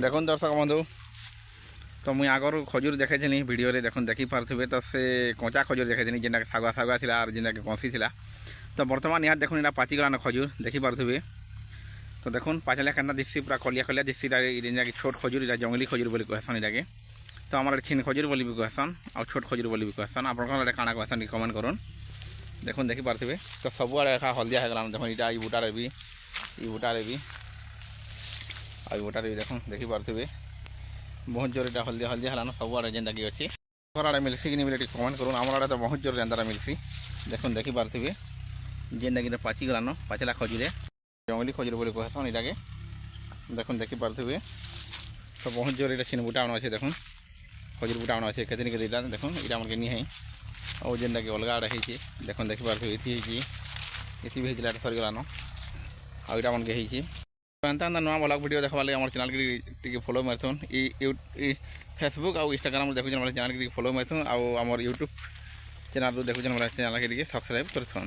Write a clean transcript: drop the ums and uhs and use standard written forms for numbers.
দেখুন দর্শক বন্ধু, তো মুই আগর খজুর দেখাইছিলি ভিডিওরে, দেখুন দেখিপারে তো সে কঁচা খজুর দেখাইছিলি যেটা শাগুয়া শাগুয়া লা আর যেটা কষি লা। তো বর্তমান ইহার দেখুন এটা পাচিগলান খজুর দেখিপারে। তো দেখুন পাচলা কেনা দিচ্ছি পুরা কলিয়া কলিয়া দিচ্ছি। এটা ছোট খজুর, এটা জঙ্গলি খজুর বলে কহেসন। এটাকে তো আমার ছিন খজুর বলি বি কহেসন, আর ছোট খজুর বলি বি কহেসন। আপনার এটা কাଣା কহেসন কমেন্ট করুন। দেখুন দেখিপারে তো ସବୁଆଡ଼େ একা হলদিয়া হয়ে গেলাম। দেখুন এটা এই বুটারে বি, এই বুটারে বি, আর এই বুটারে দেখুন দেখিপারে बहुत जोर এটা हल्दिया हल्दिया हेलान सबुआड़े जेनटा कि अच्छी आड़े मिलसी कि मिले कमेंट करूँ। आम आड़े तो बहुत जोर जेनता मिलसी। देखुन देखिपारे जेनटा कि पाची गलान पाचला खजुरे जंगली खजुर बोले कहसन। एटाके देखुन देखिपारे तो बहुत जोर ये छिन बुटा अच्छे। देखुन खजुर बुटा अच्छे केतनी के देखुन यहाँ मन के नहीं है और जेनटा कि अलग आड़े होती। देखुन देखिपारे इसी भी होता सरीगलान आईटा मन के एंता नुआ ब्लॉग वीडियो देखा आम चैनल के फॉलो मारथुन। फेसबुक और इंस्टाग्राम देखुन चैनल के फॉलो मारथुन। आम यूट्यूब चैनल देखुन चैनल के सब्सक्राइब करथुन।